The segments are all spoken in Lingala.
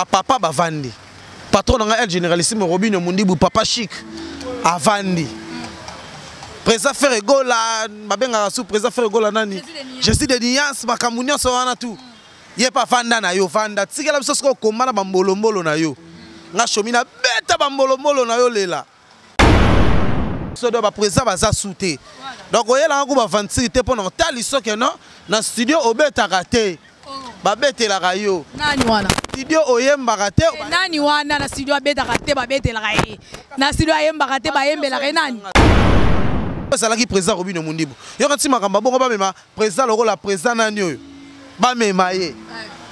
papa bavandi. Patron nga El Généralissime Robinho Mundibu papa chic avandi. Président Ferregola, babenga sous président Ferregola nani. Je suis de Nias makamunya so wana tout. Yé pas fanda na yo fanda. Tsikela biso ko komana bambolombolo na yo. Nga shomina beta bambolombolo na yo lela. So do ba président baza souté. Donc oyela ngo ba 26 te pendant tali soke non na studio obeta raté. Babete la rayo. Nani wana? Studio oyemba raté. Nani wana na studio abeta raté babete la rayo. Na studio ayemba raté bayembe la nani? C'est là qui président Robinho Mundibu. Yo quand makamba bongo ba mema président loko la président nani oyo. Ba mema ye.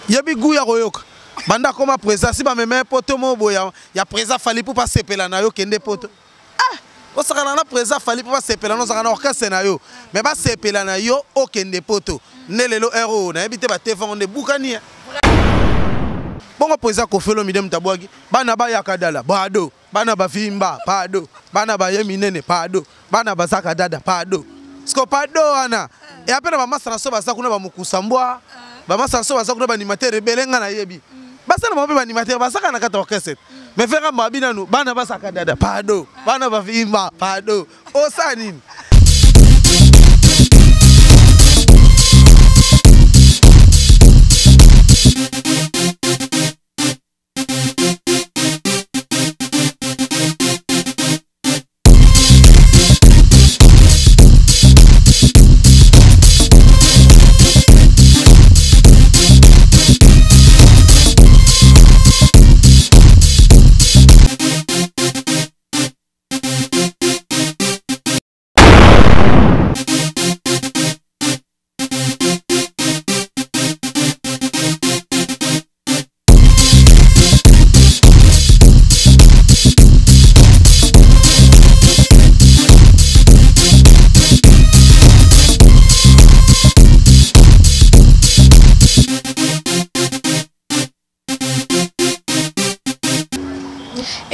Yebi guya koyoka. Banda koma président si ba mema poto mo boya ya président fali pour pas sepela na yo kende poto. Ah, o sakana na président fali pour pas sepela no sakana orchestre na yo. Mais ba sepela na yo o kende poto. Nelelo héros na ebité ba téléphone de bukani. Bongo président Kofelo midem tabwagi. Bana ba yakadala bado. Bana ba fimba pado. Bana ba yeminene pado. Bana ba zakadada pado. Sko pado ana. Et après ba masana so ba zakuna ba mukusambwa. Ba masana so ba zakuna ba animateur belenga na yebi. Basa na ba animateur ba zakana kata orchestre. Mais faire ba binanu bana ba zakadada pado. Bana ba fimba pado. O sanini.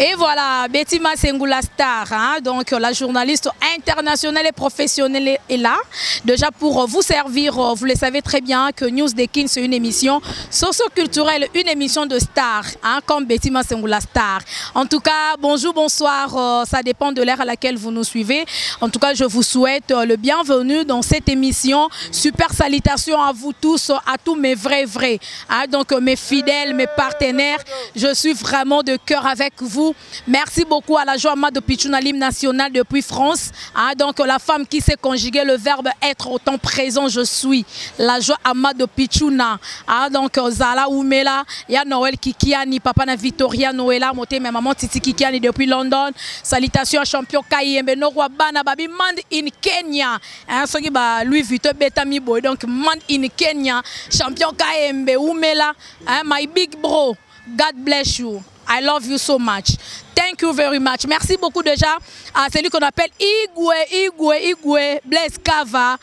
Et voilà, Betty Masengula Star, hein, donc la journaliste internationale et professionnelle est là. Déjà pour vous servir, vous le savez très bien que News Dekin, c'est une émission socio-culturelle, une émission de stars, hein, comme Betty Masengula Star. En tout cas, bonjour, bonsoir, ça dépend de l'heure à laquelle vous nous suivez. En tout cas, je vous souhaite le bienvenu dans cette émission. Super salutations à vous tous, à tous mes vrais, hein, donc mes fidèles, mes partenaires. Je suis vraiment de cœur avec vous. Merci beaucoup à la joie de Pichouna, l'hymne national depuis France. Hein, donc la femme qui s'est conjuguée le verbe être autant présent, je suis. La joie Amado Pichouna. Hein, donc Zala Oumela, il y a Noël Kikiani, papa na Victoria Noëlla, moté ma maman Titi Kikiani depuis London. Salutations à champion Kayembe Norwa Bana Babi Mand in Kenya. Hein, ce qui ba Louis Vuitton Betami Boy. Donc Mand in Kenya, champion Kayembe Oumela, hein, my big bro. God bless you. I love you so much. Thank you very much. Merci beaucoup déjà à celui qu'on appelle Igwe, Blaise Kava,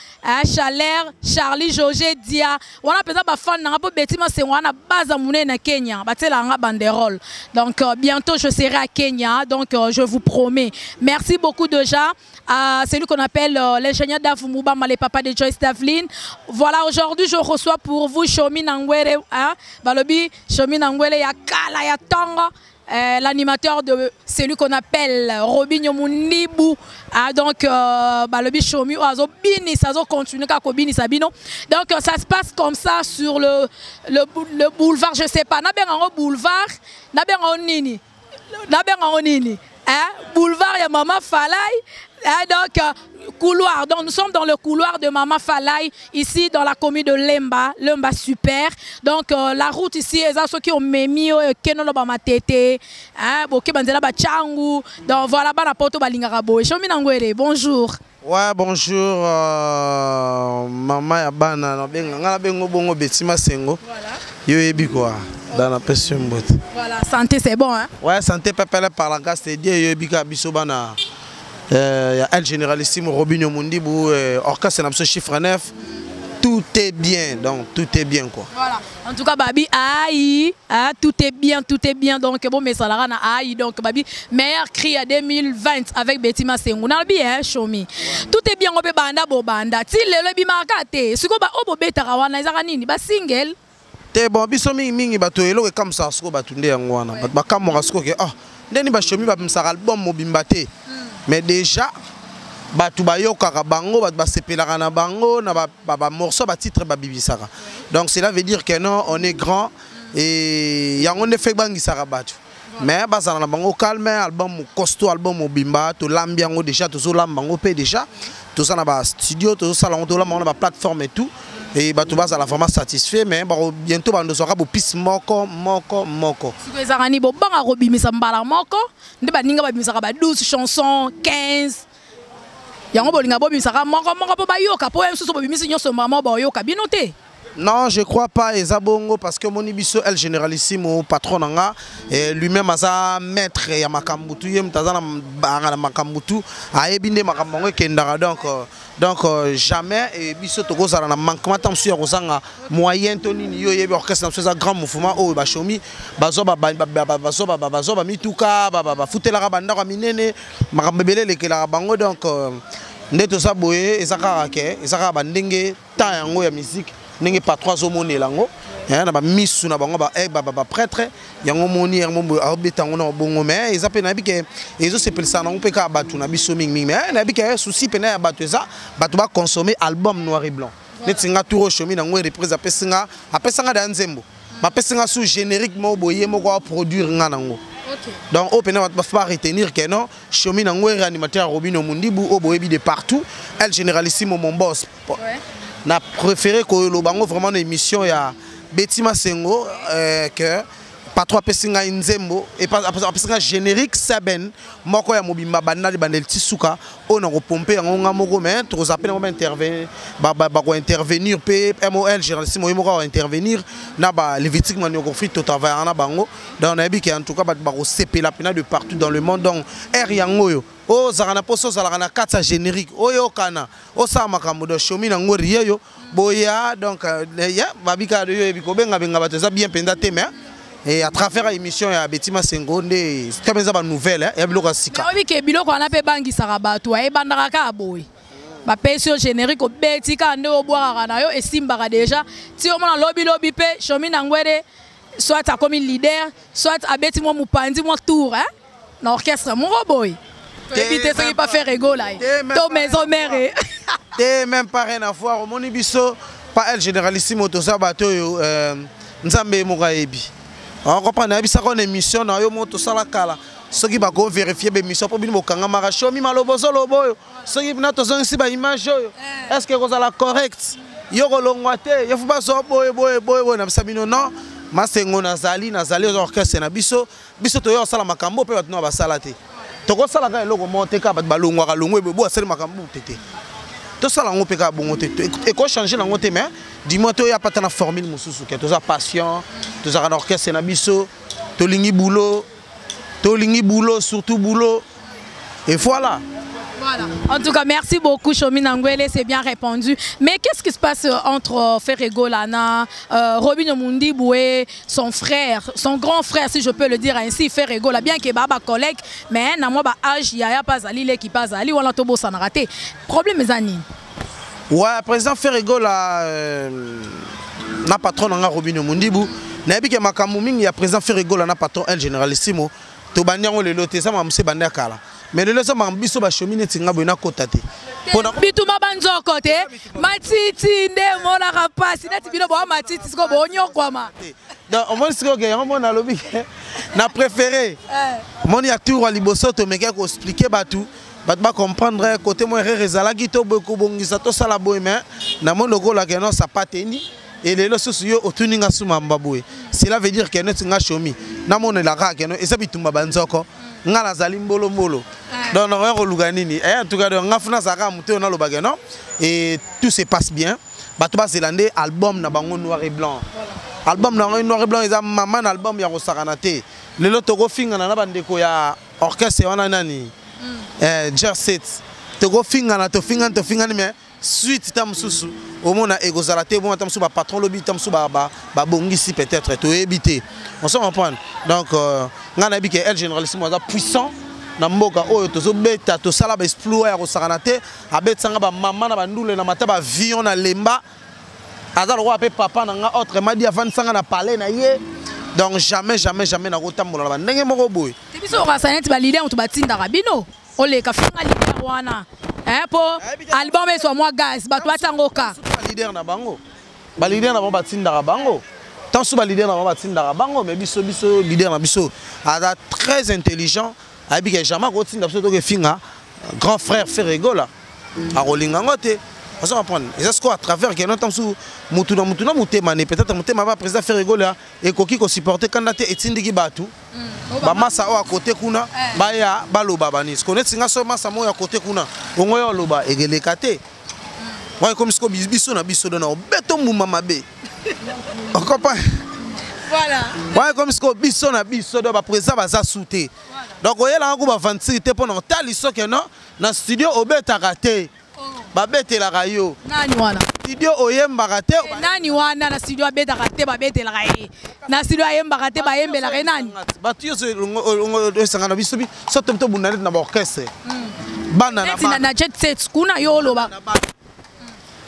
Chalère, Charlie, Jogé, Dia. On a peut-être des fans dans bâtiment c'est on a base à Mouné na Kenya. Batel a banderole. Donc bientôt je serai à Kenya. Donc je vous promets. Merci beaucoup déjà à celui qu'on appelle l'ingénieur Davumouba, les papas de Joyce Davlin. Voilà, aujourd'hui je reçois pour vous Shomi Nangwele, hein, Balobi, Shomi Nangwele, Yakala, Yatonga. L'animateur de celui qu'on appelle Robinho Mundibu, ah, donc le Bichomi Oazo Bini, ça va continuer à Kobini Sabino. Donc ça se passe comme ça sur le boulevard, je sais pas, n'abeng en boulevard, n'abeng en nini, hein, boulevard ya Mama Falay. Donc, couloir. Donc, nous sommes dans le couloir de Mama Falay, ici dans la commune de Lemba. Lemba super. Donc, la route ici, ceux qui ont mis Kenolo Bamatete, Boké Banzela Bachangu. Donc, voilà, Banapoto Balingarabo. Bonjour. Ouais, bonjour, Maman Yabana. Bongo Betima Sengo. Voilà. Yo ebi quoi, dans la personne. Voilà, santé, c'est bon, hein? Ouais, santé, pépé par la casse, c'est Dieu, yo ebi Bisobana. Il y a El Généralissime Robinho Mundibu, orchestre c'est chiffre 9. Tout est bien, donc tout est bien quoi. Voilà. En tout cas, Babi, aïe, tout est bien. Donc bon, mais ça l'a aïe, donc Babi, meilleur cri à 2020 avec Betty Masengou. On a bien, Shomi. Tout est bien, on peut banda bo banda. Si le bi marqué, ce qu'on va au bobé tarawana, ils ont nini, ba single. te bon biso mingi bato eloko comme ça siko bato nde yango wana bato bakamwa siko ke ah ndeni ba shomi ba msaka album mobimba te mais déjà bato bayokaka bango bato basepelaka na bango na ba morceau ba titre ba bibisaka donc cela veut dire que non on est grand et yango ne fait bangisaka bato mais bazana na bango calme album costaud album mobimba to lambiango déjà to zo lambango pe déjà tout ça na ba studio to ça la to lambango na ba plateforme et tout et bato bazala vraiment satisfait mais bientôt bando sera bo piste moko siko ezarani bo banga robimisa mbala moko nde baninga babimisaka ba 12 chansons 15 yango bolinga bobimisaka moko po bayoka po susu bobimisi nyonso mama bayoka bino te. Non, je crois pas Ezabongo parce que Monibiso El Généralissimo patron nanga et lui-même asa maître ya makambutu yem tazana banga na makambutu aebinde makambango kendara donc jamais et biso toko sala na manquement tam sur kozanga moyen toni yo yebi orchestre na grand mouvement o ba shomi bazoba mituka ba futela banda ka minene makambebele lekela bango donc ndeto sa boye ezaka ke ezaka bandenge ta yango ya musique n'engé pas 3 hommes lango na ba misu na bango ba prêtre yango moni yango abetango na bongo mais ils appellent na bike ezo se pelsa na peka batu na biso mingi mais na bike souci pena ya batu eza batu ba consommer album noir et blanc netinga touro chomi na ngwe reprise apesanga da nzembo ba pesinga sous générique mo boye mo ko produire nga nango. Donc au pena va pas retenir que non chomi na ngwe animateur Robino Mundibu o boyebi de partout El Généralissimo mon boss. Na préféré que le bango vraiment une émission ya Betima Sengo que pas trop pesinga nzembo et pas pesinga générique saben moko ya mobimba banda de bandel tisuka on a repomper nga moko mais trop appel on va intervenir ko intervenir p MOL Généralissimo moko intervenir na ba les victimes man ko fit tout travail na bango donc on a dit en tout cas ba ko seper la pena de partout dans le monde donc air yango yo o zakana poso zakana katsa générique oyo kana o sa makambo do shomi na ngori yeyo boya donc ya babika de yo biko benga bato za bien pendate mais et à travers l'émission ya Betima Sengo nde comme ça ba nouvelle ya biloko sika obi ke biloko na pe bangi saka bato e bandaka ka boy ba pesio générique o betika nde o boaka na yo esimbaka déjà ti o mona lobi pe shomi na ngwere soit a comme leader soit a beti mo mupandi mo tour hein na orchestre mon boy éviter ce qui pas faire rigolo là to maison mère et même pas rien à voir moni biso pas El Généralissimo to ça bato yo nzambe mo kaebi on comprend na bisa ko émission na yo moto sala kala soki ba ko vérifier be mission pour bino kanga mara shomi malobozo loboyo soki bina to zonsi ba image yo est-ce que ko la correct yo ko longwa te yo fu ba so boy na bisa bino non masengo nazali orchestre na biso to yo sala makambo pe batno ba sala te toko sala ka eloko monte ka bat balongwa ka longwe bo asali makambo tete to sala ngo pe ka bongo tete et ko changer na ngo te mais dis-moi to ya pas na formule mususu ke to za passion to za orchestre na biso to lingi boulot surtout boulot et voilà. Voilà. En tout cas, merci beaucoup, Chomi Nangwele, c'est bien répondu. Mais qu'est-ce qui se passe entre Ferrego Lana, Robino Mundibu et son frère, son grand frère, si je peux le dire ainsi, Ferrego, là, bien qu'il y ait un collègue, mais il y a un âge, il y a pas Ali qui passe Ali, ou on a tobo sans raté. Problème, mes amis. Ouais, président Ferrego, là, n'a patron dans Robino Mundibu, n'a pas que Makamuming, il y a président Ferrego, là, n'a patron El Généralissimo, to banyango le loté, ça m'a moussé bandakala. Mais le leçon m'a biso ba cheminer tinga bona kotate bituma banzo kote matiti nde mona rapasi neti bino bo matiti siko bo nyokwa ma donc on va se que on a lobby na préféré mon ya tour à liboso to meka ko expliquer batu ba comprendre côté moi rezala gito boko bongisa to sala boy mais na mon logo la que non ça pas teni et les leçons yo otuninga suma mbaboué cela veut dire que net nga chomi na mon la ka que non et ça bituma banzoko ngala zali mbolo donc on va luganini en tout cas on a fait ça muté na lobage non et tout se passe bien batuba zélandais album na bango noir et blanc album na noir et blanc ils a maman album ya rosakanate le loto finga na bandeko ya orchestre wana nani Jerset to finga ni mais suite tam susu au mona egozalate bon tam su ba patron lobby tam su ba bongisi peut-être to éviter on se comprend donc ngana bi que El Généralissimo za puissant na mboka oyo to beta to sala ba exploit ya rosakanate abetsanga ba mama na bandule na mata ba vion na lemba azal roi pe papa nanga autre m'a dit avant sanga na parler na ye donc jamais na kotambola ba ndenge moko boy biso ka sanet ba leader to batinda rabino ole ka finga leader wana po album eso moi gaz ba to atangoka leader na bango ba leader na batinda bango tant sous ba leader na batinda bango mais biso leader na biso ada très intelligent abi que jamais ko tinda biso to ke finga grand frère Ferrego là a rolinga ngote on va prendre et c'est quoi à travers que non tant sous mutuna mutema ne peut-être mutema ba président Ferrego là et koki ko supporter candidat etindiki batu ba massa o à côté kuna ba ya baloba banis connaître singa so massa mo ya côté kuna ongo yo loba egelekate ouais comme ce ko biso na biso na beto muma mabe on comprend voilà ouais comme ce ko biso na biso do ba président baza souté donc oyela ngo ba 26 te pendant tali so que non na studio obeta raté ba bete la rayo nani wana studio oyemba raté nani wana na studio abeta raté ba bete la rayo na studio ayemba raté ba yembe la nani ba tu yo sanga na biso bi so tomto bunana na ba orchestre bana na jet set kuna yo loba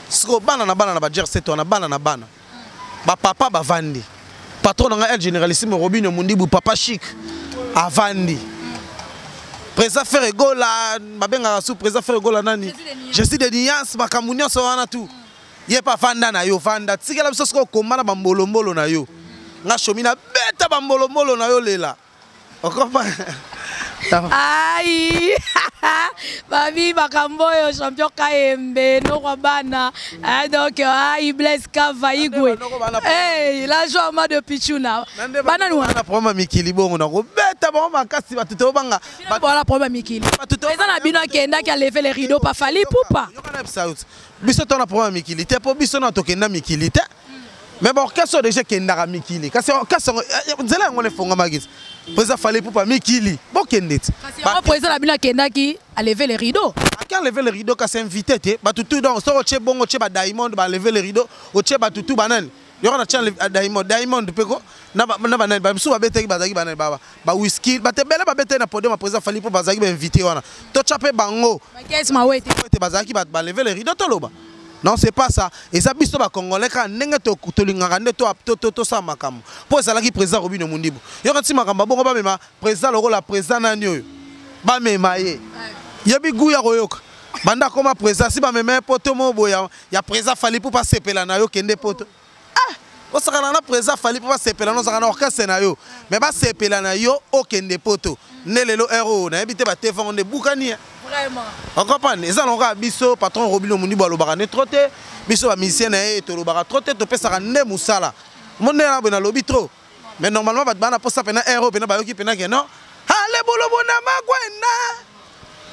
sko bana na ba jet set wana bana na bana ba papa ba vandi patron nga el généralissime Robinho Mundibu papa chic avandi président Ferrego là mabenga sous président Ferrego là nani je suis de Niance makamunyo so wana tout ye pa fanda na yo fanda tikela biso sko komana bambolombolo na yo nga shomina beta bambolombolo na yo lela okopa aïe babi bakamboyo champion Kaembe no bana donc aïe Blaise Kava Igwe eh la joie de Pichuna bana nous na problème mikili bongo na ko beta ba makasi batuto banga voilà problème mikili les ana bino kenda ki a lever les rideaux pas fali poupa biso tona problème mikili te po biso na tokenda mikili te mais bon kaso déjà kenda mikili kaso nzela ngone fonga magis président fallait pour pas mikili bokendet parce président la bino kenda ki a lever les rideaux quand lever les rideaux ka s'inviter te ba tutu donc so che bongo che ba Diamond ba lever les rideaux o che ba tutu banan yo na chan Diamond peko na banan ba msu ba bete ba zaki banan ba whisky ba te bela ba bete na podium président fallait pour ba zaki ba inviter wana to chape bango ba qu'est-ce ma wete ba zaki ba lever les rideaux to loba. Non, c'est pas ça. Et ça, biso ba Congolais quand nenga to linganga ne to sa makam. Pour ça là qui président Robinho Mundibu. Yo quand si makamba bongo ba mema président loko la président na nyo. Ba mema ye. Yebi guya koyoka. Banda koma président si ba mema poto mo boya. Ya président fali pour pas sepela na yo kende poto. Ah, o saka na président fali pour pas sepela no saka na orchestre na yo. Mais ba sepela na yo o kende poto. Nelelo héros na ebité ba téléphone de bukani. Vraiment. On comprend. Les gens biso patron Robinho Mundibu alobaka ne trotter. Biso ba musicien na e to lobaka trotter to pesa ne musala. Monde na bena lobi trop. Mais normalement ba bana posa pena héros pena ba yoki pena ke non. Ale bolobo na magwena.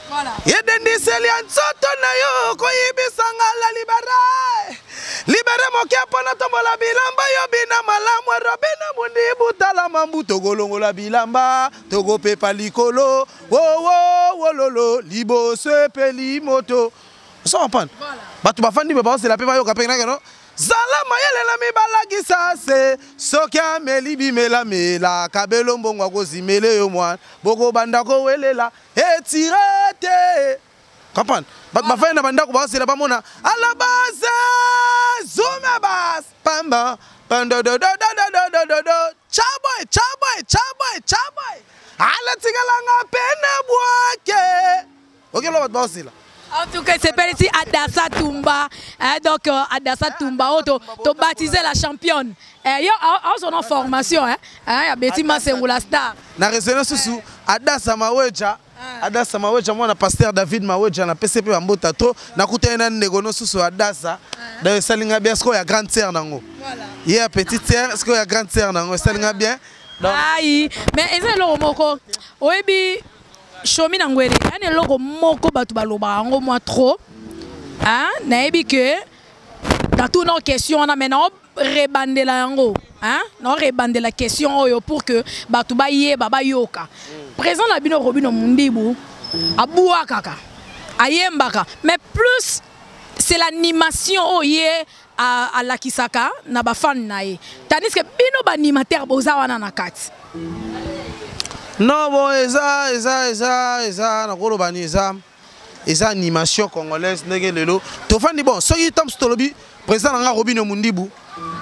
Voilà. Yedendi selian soto na yo ko yibisanga la libera. Libere mokia pona tombola bilamba yo bina malamu Robinho Mundibu tala mambu togolongo la bilamba togo pepa likolo wo lolo libo se peli moto ça on prend batu bafandi be ba c'est la pepa yo kapena no zala mayele la mi balagi sa se sokia melibi mela kabelo mbongo ko zimele yo mwan boko banda ko welela etirete comprendre ba fa na banda ko ba c'est la ba mona à la base Zuma bas pamba pando do chaboy ala tigalanga pena boake ok lo ba aussi là en tout cas c'est pas ici Adassa Tumba donc Adassa Tumba to baptiser la championne yo en son formation ya Betty Masengula Star na résonance sous Adassa Maweja Adassa Maweja mwana pasteur David Maweja na PCP Mbota to na kutena ndegono susu Adassa da salinga bien ce ya grande sœur nango voilà yeah petite sœur ce que ya grande sœur nango salinga bien aïe mais eza lo moko oyebi chomi na ngwere ane loko moko batu baloba ngo moi trop hein nayebi que dans toutes nos questions on a maintenant rebandela yango hein non rebandela question oyo pour que batu ba ye baba yoka président la bino Robinho Mundibu abua kaka ayembaka mais plus c'est l'animation oye à la Kisaka na ba fan nae tandis que bino ba animateur boza wana na kati non bon eza na kolo bani eza eza animation congolaise ndenge lelo tofandi bon soki tam stolobi président nga Robino Mundibu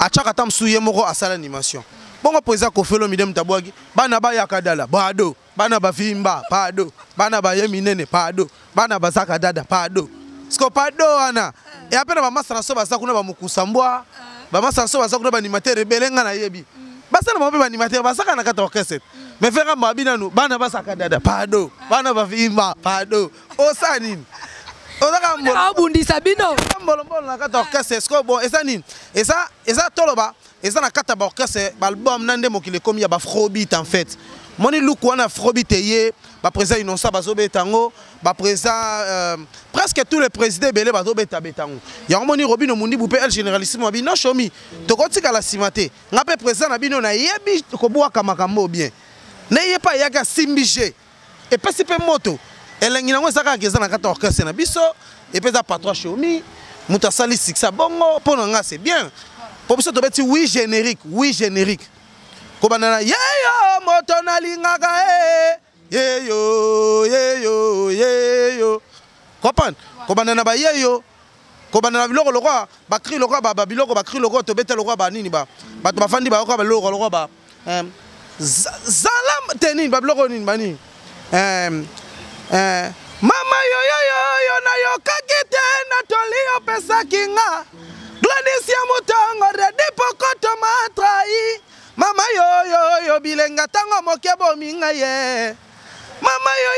achaka tam suye moko asala animation bongo président Kofelo Midem Tabwagi bana ba yakadala bado bana ba vimba pado bana ba yeminene pado bana ba zakadada pado sko pado ana et après ba masana so ba sakuna ba mukusambwa ba masana so ba sakuna ba animateur belenga na yebi basana ba ba animateur ba sakana kata orchestre mais faire mabina nous bana ba sakadada pado bana ba vimba pado osanini abundisa bino mbolo na kata orchestre sko bon esanini eza toloba eza na kata ba orchestre ba album nande mokile komi ya ba Afrobeat en fait moni look wana Afrobeat ye ba président Innocent bazobetango ba président presque tous les présidents belé bazobeta betango ya moni Robino Mundibu pe el généralissime bino shomi tokotika la simate ngape président na bino na yebi ko bwaka makambo bien na yepa yaka simbije et pas si pe moto elengi nango ezaka keza na kata orchestre na biso et peza patron shomi muta sali siksa bongo pona nga c'est bien pour biso tobeti oui générique ko banana yeyo moto na lingaka yeyo comprendre ko banana ba yeyo ko banana biloko lokwa ba cri lokwa ba biloko ba cri lokwa tobeta lokwa ba nini ba bato bafandi ba lokwa ba loko lokwa ba zalam tenini ba biloko nini ba nini mama yo na yo kakite na tolio pesa kinga Gladys ya mutongo redi pokoto matrai mama yo bilenga tango moke bominga ye mama yo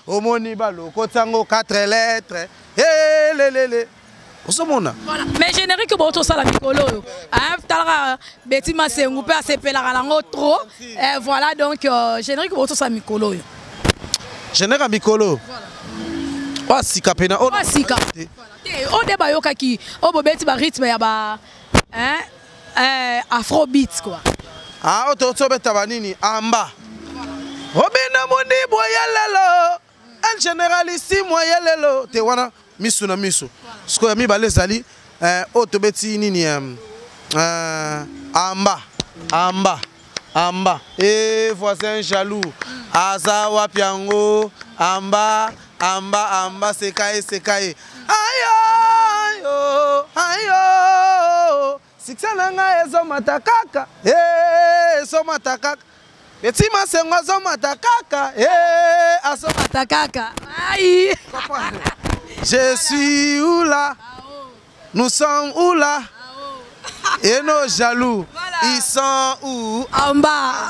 omoni baloko tango 4 lettres lelele osomona voilà mais générique boto sala mikolo talaka Betty Masengu pe asepela lango trop voilà donc générique boto sala mikolo générique mikolo voilà sika pena o sika o deba yokaki o bobeti ba rythme ya ba afrobeat quoi o to beta banini amba Robino Mundibu yelelo el généralissime yelelo te wana misu na misu sko ya mibale ezali o tobeti nini amba et voisin jaloux aza wapi yango amba sekaye ayo siksa nanga ezomata kaka ezomata kaka Betty Masengu azomata kaka azomata kaka aïe je suis où là? Nous sommes où là? Et nos jaloux, ils sont où? En bas.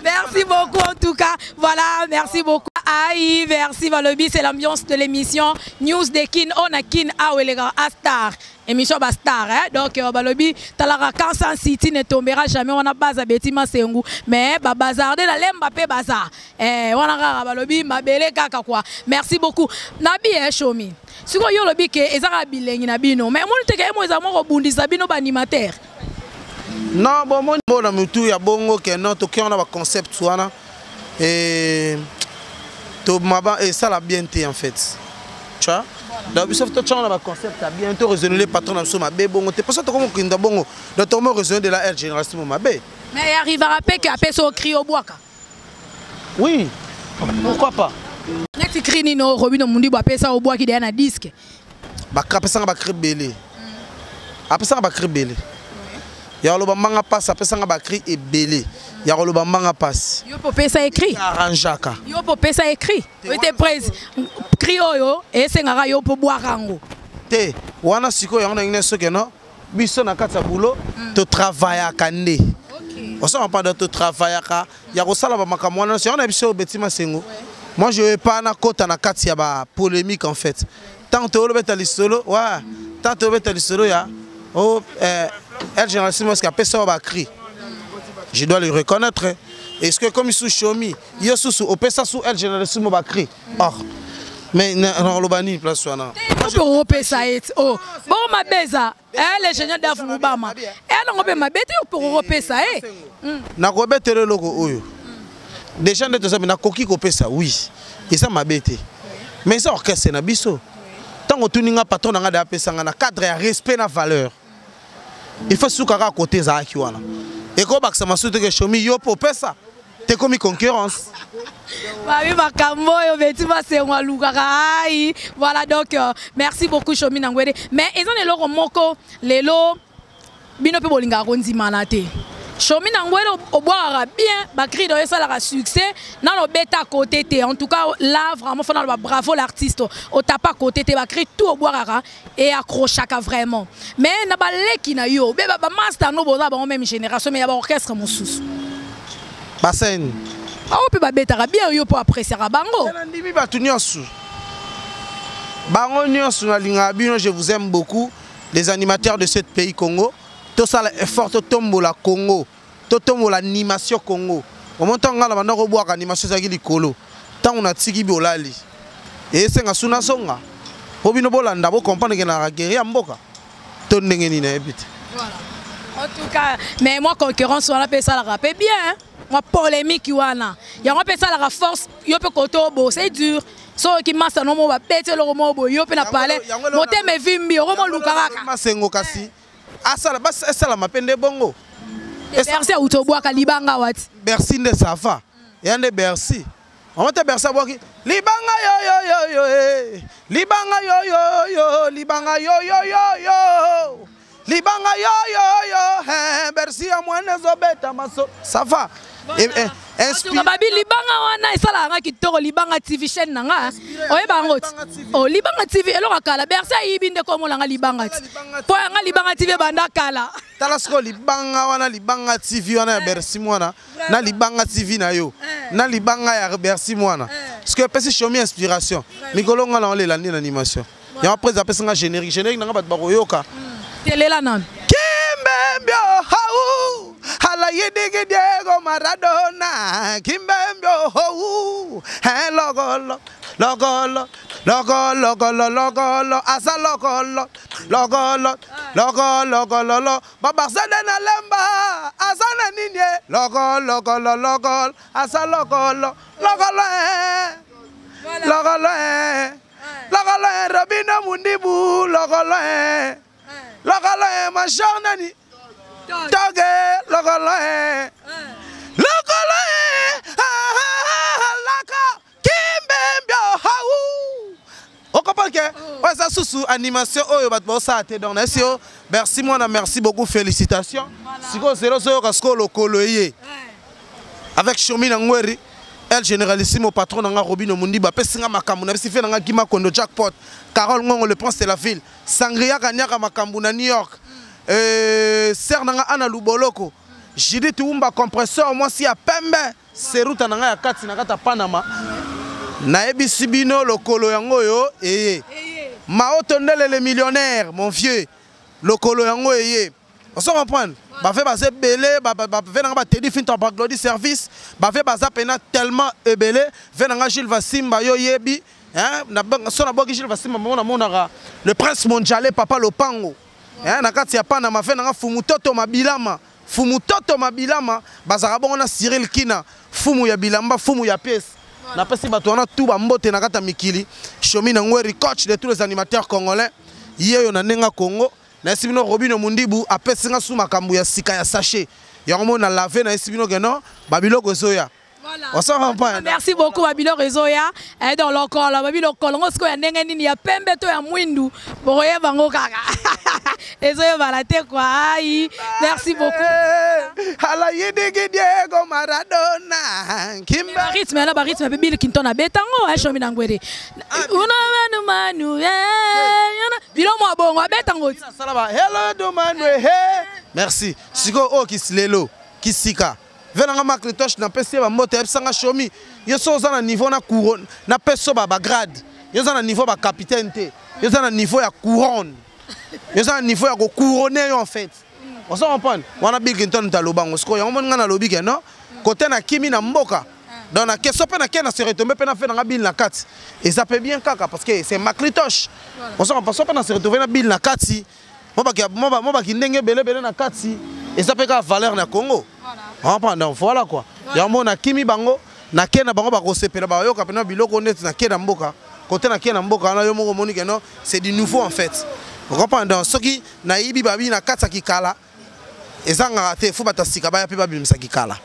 Merci beaucoup en tout cas. Voilà, merci beaucoup. Aïe, merci Valobi, c'est l'ambiance de l'émission News de Kin. On a Kin Awelega Astar. Émission Bastar, hein? Donc Balobi, Talara Kansan City ne tombera jamais. On a base à Betty Masengu, mais bazarder la Lembappé bazar. On a Balobi, Mabele Kaka quoi. Merci beaucoup. Nabi Shomi. Si vous avez le que ezara bilengi na bino, mais mon te ke mo ezamo robundisa bino ba animateur. Non, bon mon bon mutu ya bongo ke non to ke on a ba concept wana et to maba et ça la bien té en fait. Tu vois? Donc biso to on a ba concept a bientôt raisonner les patrons na so mabe bongo te parce que to comme kinda bongo donc to mo raisonner de la R génération mabe. Mais il arrivera pas que après so cri au bois. Oui. Pourquoi pas? Next cri ni no Robino Mundibu après ça au bois qui derrière na disque. Ba après ça ba cri belé. Après ça ba cri belé. Ya lo ba manga passe après ça ba cri et belé. Ya lo ba manga passe. Yo popé ça écrit. Arrangeaka. Yo popé ça écrit. Yo te presse cri oyo et sengara yo po bois rango. Te wana siko ya on a soke no biso na kata boulot to travailler kande. OK. On s'en pas de to travailler ka ya ko sala ba makamwana si on a biso Betty Masengu. Moi je vais pas na kota na kati ya ba polémique en fait. Tant to lo beta lisolo, ouais. Tant to beta lisolo ya oh elle généralement ce qu'appelle ça ba cri. Je dois le reconnaître. Est-ce que comme sous Chomi, yo sous au pesa sous elle généralement ba cri. Or mais non lo bani place wana. Pour repesa et oh bon ma beza elle est génial d'Afrique Obama. Elle on peut ma bête pour repesa na ko betere logo oyo. Déjà nous avons na koki ko pesa oui. Et ça m'a bête. Mais ça orchestre na biso. Tant que tu n'as pas patron na pesa na cadre et respect na valeur. Il faut soukara côté za ki wana. Et quand baksa masuto que chomi yo po pesa. T'es comme concurrence. Babi makambo yo beti basengwa lukaka ai. Voilà donc merci beaucoup Chomi Nangwere. Mais ezan eloko moko lelo bino pe bolinga konzima na te. Chomi Nangwere oboaka bien ba cri de ça la succès dans le bêta côté te. En tout cas là vraiment faut dans bravo l'artiste. Au tapa côté te ba cri tout oboaka et accrochaka vraiment. Mais na ba leki na yo be ba master no boza ba même génération mais ya ba orchestre mosusu. Basen. Ah, on peut pas bien yo pour apprécier bango. Je vous aime beaucoup, les animateurs de ce pays Congo. Tout ça effort to tombo la Congo, to tombo l'animation Congo. Au moment où on a boire animation ça qui likolo. Tant on a tiki bolali. Et c'est un suna songa. Obino bolanda bo comprendre que na guerre mboka. To ndengeni na ebite. Voilà. En tout cas, mais moi concurrence on appelle ça la rapper bien. Hein? Moi polémique wana ya on appelle ça la force yo pe koto bo c'est dur so ki masa no mo ba bete lo mo bo yo pe na parler moté me vimbi o mo lukaraka masengo kasi asala bas esala mapende bongo Bercy utobwa ka libanga wati Bercy nde safa yande Bercy on te Bercy boki libanga yo libanga yo libanga yo libanga yo Bercy a mwana zobeta maso safa. Babi libanga wana esala nga kitoko libanga TV chaîne nanga oyeba ngoti oh libanga TV eloko kala Bercy ayibinde ko molanga libanga po nga libanga TV banda kala tala sko libanga wana libanga TV wana ya Bercy mwana na libanga TV na yo na libanga ya Bercy mwana parce que pesi Chomi inspiration mikolo nga na ole la ndina animation ya après ça pesi nga générique nanga bat bakoyoka telela nan Kimbembio hau hala yedege Diego Maradona Kimbembio hau logolo asa logolo baba sana lemba asa na ninye logolo asa logolo Robino Mundibu logolo ma journée toge logolo kimbembio hau okopake ouais ça sous animation oyo bat bo sa te dans nation merci moi merci beaucoup félicitations siko zero zo kasko lokolo yé avec Chomi Nangwere El généralissime au patron nanga Robino Mundiba pesinga makambu na bisife nanga Gima Kondo jackpot Carole Ngongo le prince de la ville Sangria Kanyaka makambu na New York ser nanga Ana Luboloko Jidi Tuumba compresseur moi si ya pembe seruta nanga ya kati na kata Panama na ebisibino lokolo yango yo Maotondele le millionnaire mon vieux lokolo yango on se comprend. Bah fait baser belé, bah fait n'anga tedi fin ton baglodi service, bah fait baser pena tellement belé, fait n'anga Gilles Vassimba yo yebi, hein, na son na bogi Gilles Vassimba mona le prince mondialais papa Lopango, hein, na kati ya pana ma fait n'anga Fumutoto Mabilama, bazara bon na Cyril Kina, Fumu ya Bilamba, Fumu ya pièce. Na pesi batona tout ba mbote na kata mikili, Chomi Nangwere coach de tous les animateurs congolais, yeyo na nenga Congo. Na esibino Robino Mundibu apesinga sous makambu ya sika ya sachet yango na laver na esibino keno babiloko zoya voilà on s'en rend pas merci beaucoup babiloko zoya et dans lokolo babiloko kolongo siko ya ndenge nini ya pembe to ya mwindu boye bango kaka ezoya balate kwa ai merci beaucoup ala yedege Diego Maradona kimba rythme la rythme bibili kintona betango a Chomi Nangwere una manu bilo mo bongo betango hello do manu merci siko o kislelo kisika venanga makritosh na pesi ba moto ebsanga Chomi yo so za na niveau na couronne na peso ba grade yo za na niveau ba capitaine te yo za na niveau ya couronne yo za na niveau ya ko couronner en fait on s'en comprend wana Bill Clinton talobango siko yango monga na lobi ke non côté na kimi na mboka dans la question pe na ke na se retomber pe na fait na Bill na kati et ça peut bien kaka parce que c'est makritosh on s'en comprend pe na se retrouver na Bill na kati mo ba ki ndenge belé na kati et ça peut ka valeur na Congo. Voilà quoi. Yango na kimi bango na kena bango ba kosepela ba yoka pena biloko net na kena mboka. Côté na kena mboka na yo moko moni que non, c'est du nouveau en fait. Vous comprenez donc ce qui na yibi babi na katsa ki kala. ezanga te faut batasika baya pe babimisa kikala.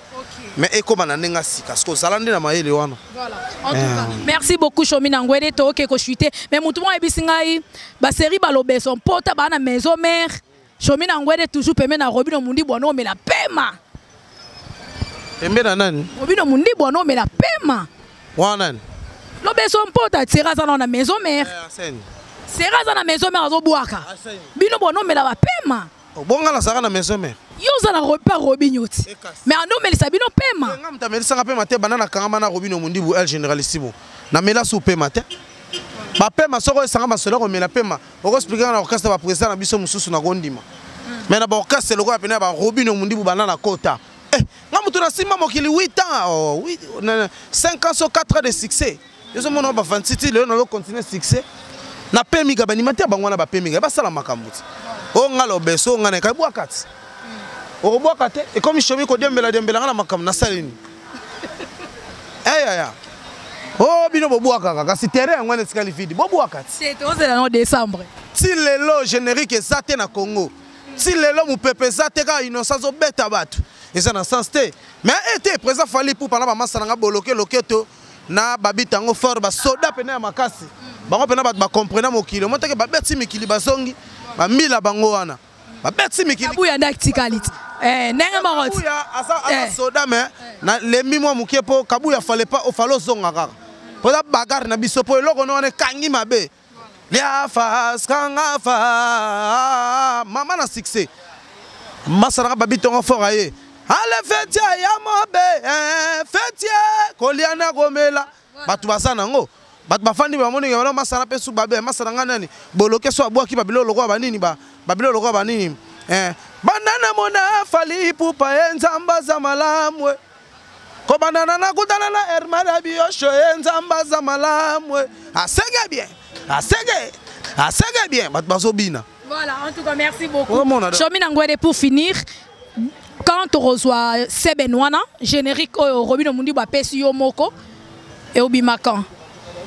Mais ekoma na nenga sika parce que zalande na mayele wana. Voilà. En tout cas, merci beaucoup Chomi Nangwere to ke ko chuter. Mais mutu mo ebisingai ba série balobe son pota ba na maison mère. Chomi Nangwere toujours peme na Robino Mundi Bono mais la pema. Pembe na nani? Robino Mundi Bono mais la pema. Wana. Lobe son pota tira za na maison mère. Sera za na maison mère azo boaka. Bino Bono mais la pema. Bonga la sara na maison mère. Yoza na repas Robignoti. Mais ando melisa bino pema. Ngam ta melisa pema te banana kangama na Robino Mundi bu el généralissimo. Na mela sou pema te. Ba pema soko esanga masolo ko mela pema. Oko expliquer na orchestre ba président na biso mususu na gondima. Mais na ba orchestre loko apena ba Robino Mundi bu banana kota. Ngam tu na sima mokili 8 ans. Oh, 5 ans sur 4 ans de succès. Yozo mono ba 26 le na continuer succès. Na pemi ga banimate bango na ba pemi ga ba sala makamuti. O ngalo beso ngane ka bwakati. O bwakate e comme Chomi ko dembela na makam na salini. Ya. Oh bino bo bwaka ka si terrain ngwane skalifidi bo bwakati. C'est au en décembre. Si lelo générique ezate na Congo. Si lelo mu pepe zate ka innocence o beta batu. Eza na sens te. Mais été présent fali pour parler ba masana nga boloke loketo na babitango fort ba soda pena ya makasi. Bango pena ba comprendre mokili. Mo teke ba beti mikili bazongi. Ba mila bango wana. Ba beti mikili. Kabuya ndaktikalite. Nenga marot. Kabuya asa soda me na lembi mo mukie po kabuya fallait pas o falo zonga kaka. Po da bagarre na biso po eloko no wana kangi mabe. Lia fas kanga fa mama na succès. Masana ba bitongo fort aye. Ale fetia ya mobe fetia koliana gomela. Batu basana ngo. Bat bafandi ba moni ngalo masana pe su babe masana ngana boloke so abwa ki babilo logo banini ba babilo logo banini banana mona fali pupa enzamba za malamwe ko banana na kutana na hermana biosho enzamba za malamwe asege bien bat bazobina. Voilà, en tout cas merci beaucoup Chomi Nangwere. Pour finir, quand on reçoit Sebenwana générique Robino Mundi ba pesi yo moko et obimakan.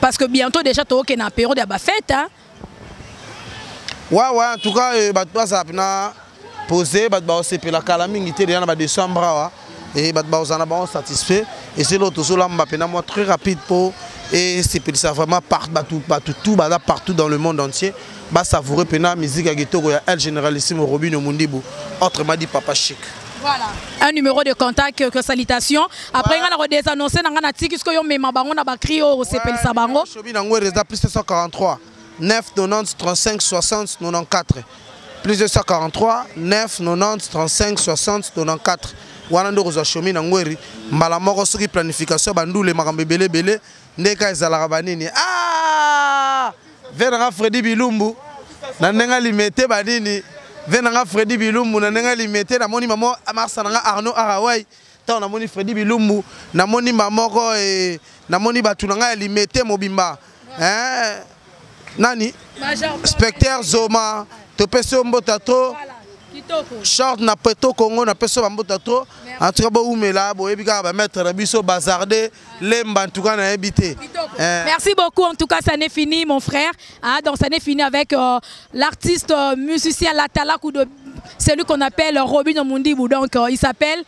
Parce que bientôt déjà tu as une période de fête. Hein? Ouais, en tout cas, ça a posé, c'est pour la calamité de décembre. Et on a satisfait. Et c'est l'autre chose là, très rapide pour. Et c'est pour ça vraiment partout dans le monde entier. Savourer la musique à Ghetto, El Généralissimo Robino Mundibu. Autrement dit, Papa Chic. Voilà. Un numéro de contact, que salutations. Après, on a des annoncés, on a dit que on a écrit au CPL Sabango. Chomi Nangwere, plus 743 9 90 35 60 94. Plus 243 9 90 35 60 94. Wanando Rosa Chomi Nangwere, Malamoro Suri planification, Bandoule, Marambele Bele, Neka Zalarabanini. Ah! Venanga Freddy Bilumbu, Nanenga Limete Badini. Venanga Freddy Bilumbu na nenga limité na moni maman Marsananga Arnaud Arawai ta na moni Freddy Bilumbu na moni mamoko et na moni batunanga limité mobimba nani Spectre Zoma to peso mbotato short na peto Congo na peso mbotato en tout cas bo umela bo ebika ba mettre na biso bazarder lemba en tout cas na habité. Merci beaucoup, en tout cas ça n'est fini mon frère, donc ça n'est fini avec l'artiste musicien Latalakou de celui qu'on appelle Robino Mundibu, donc il s'appelle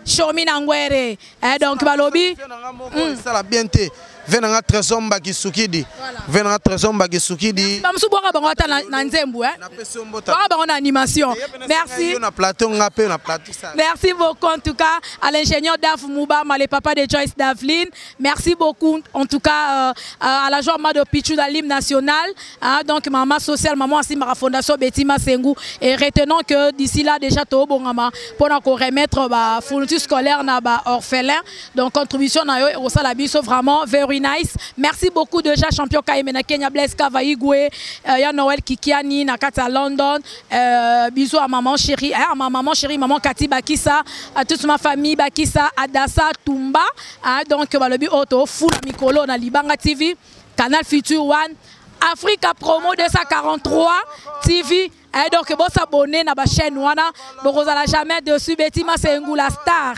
Chomi Nangwere, donc balobi ça la bienté venanga trésor Mbakisukidi venanga trésor Mbakisukidi bamsu boka bango ata na nzembu na peso mbota bango na animation. Merci na plateau ngapé na plateau ça. Merci beaucoup en tout cas à l'ingénieur Daf Mouba, le papa de Joyce Davlin. Merci beaucoup en tout cas à la joie de Pichou de l'hymne national, donc maman sociale, maman aussi ma fondation Betima Sengou, et retenons que d'ici là déjà to bongama pour remettre ba fourniture scolaire na ba orphelin, donc contribution na yo au salabiso vraiment very nice. Merci beaucoup déjà champion Kaimena Kenya Blaise Kavaigwe, ya Noël Kikiani na kata London, bisous à maman chérie, à ma maman chérie, maman Kati Bakissa, à toute ma famille Bakissa, Adassa Tumba, donc balobi auto full mikolo na Libanga TV, Canal Future One, Africa Promo 243 TV. Donc, bon s'abonner à la chaîne wana, bon jamais dessus Betima Sengou la star,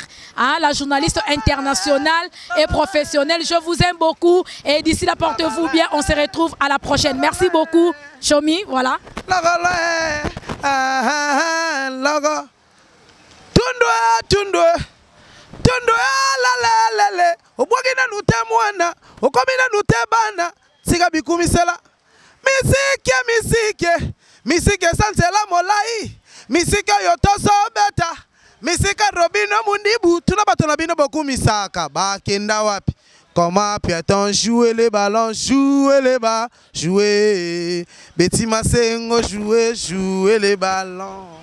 la journaliste internationale et professionnelle. Je vous aime beaucoup et d'ici là portez-vous bien. On se retrouve à la prochaine. Merci beaucoup, Chomi. Voilà. bakumisela misike sansela molai misike yotoso beta misike Robino Mundibu tuna bato na bino bakumisaka bakenda wapi. Comment peut-on jouer les ballons, jouer les bas, jouer Betty Massengo, jouer les ballons.